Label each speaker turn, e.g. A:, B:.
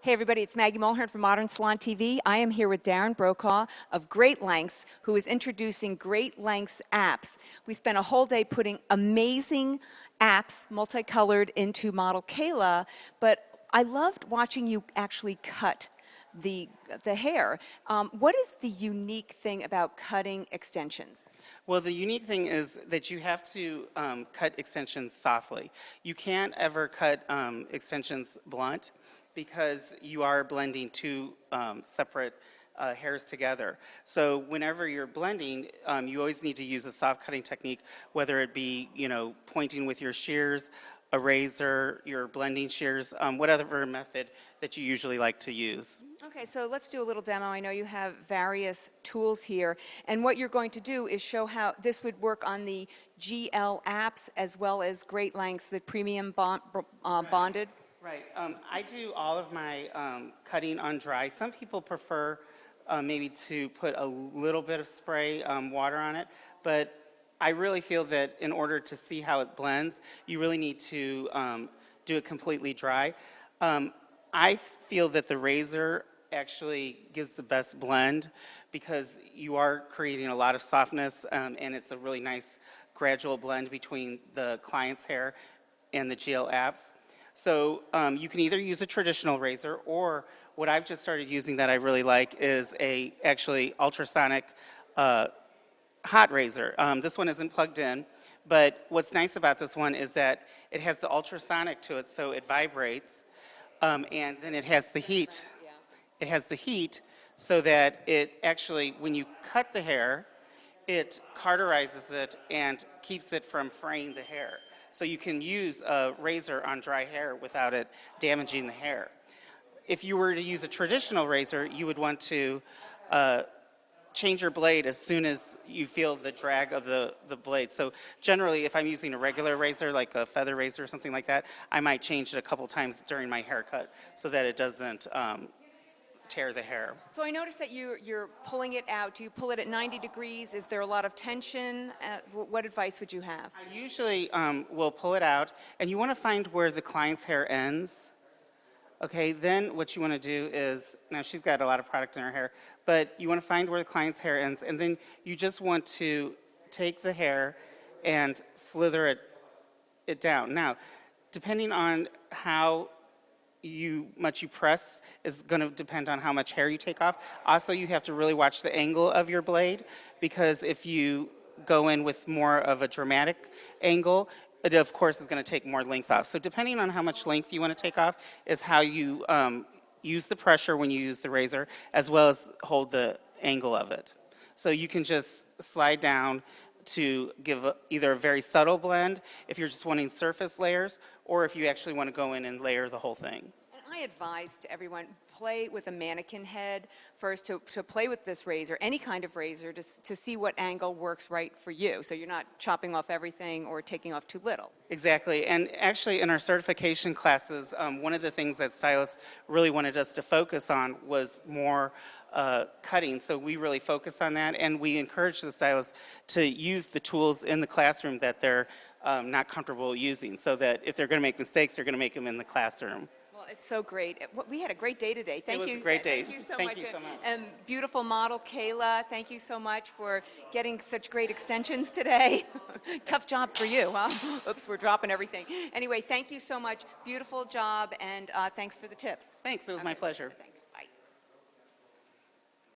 A: Hey everybody, it's Maggie Mulhern from Modern Salon TV. I am here with Darren Brokaw of Great Lengths, who is introducing Great Lengths apps. We spent a whole day putting amazing apps, multicolored, into model Kayla, but I loved watching you actually cut the hair. What is the unique thing about cutting extensions?
B: Well, the unique thing is that you have to cut extensions softly. You can't ever cut extensions blunt because you are blending two separate hairs together. So whenever you're blending, you always need to use a soft cutting technique, whether it be, pointing with your shears, a razor, your blending shears, whatever method that you usually like to use.
A: Okay, so let's do a little demo. I know you have various tools here, and what you're going to do is show how this would work on the GL apps as well as Great Lengths, the premium bonded.
B: Right. I do all of my cutting on dry. Some people prefer maybe to put a little bit of spray water on it, but I really feel that in order to see how it blends, you really need to do it completely dry. I feel that the razor actually gives the best blend because you are creating a lot of softness and it's a really nice gradual blend between the client's hair and the GL apps. So you can either use a traditional razor, or what I've just started using that I really like is a actually ultrasonic hot razor. This one isn't plugged in, but what's nice about this one is that it has the ultrasonic to it, so it vibrates, and then it has the heat. It has the heat so that it actually, when you cut the hair, it cauterizes it and keeps it from fraying the hair. So you can use a razor on dry hair without it damaging the hair. If you were to use a traditional razor, you would want to change your blade as soon as you feel the drag of the blade. So generally, if I'm using a regular razor, like a feather razor or something like that, I might change it a couple times during my haircut so that it doesn't tear the hair.
A: So I noticed that you're pulling it out. Do you pull it at 90 degrees? Is there a lot of tension? What advice would you have?
B: I usually will pull it out, and you want to find where the client's hair ends. Okay, then what you want to do is, now she's got a lot of product in her hair, but you want to find where the client's hair ends, and then you just want to take the hair and slither it down. Now, depending on how much you press is going to depend on how much hair you take off. Also, you have to really watch the angle of your blade, because if you go in with more of a dramatic angle, it of course is going to take more length off. So depending on how much length you want to take off is how you use the pressure when you use the razor, as well as hold the angle of it. So you can just slide down to give either a very subtle blend if you're just wanting surface layers, or if you actually want to go in and layer the whole thing.
A: And I advise to everyone, play with a mannequin head first, to play with this razor, any kind of razor, to see what angle works right for you, so you're not chopping off everything or taking off too little.
B: Exactly, and actually in our certification classes, one of the things that stylists really wanted us to focus on was more cutting, so we really focus on that, and we encourage the stylists to use the tools in the classroom that they're not comfortable using, so that if they're going to make mistakes, they're going to make them in the classroom.
A: Well, it's so great. We had a great day today. Thank you.
B: It was a great day.
A: Thank you so
B: Thank
A: much.
B: you so much.
A: And beautiful model Kayla, thank you so much for getting such great extensions today. Tough job for you, huh? Oops, we're dropping everything. Anyway, thank you so much. Beautiful job, and thanks for the tips.
B: Thanks. It was my pleasure.
A: Thanks.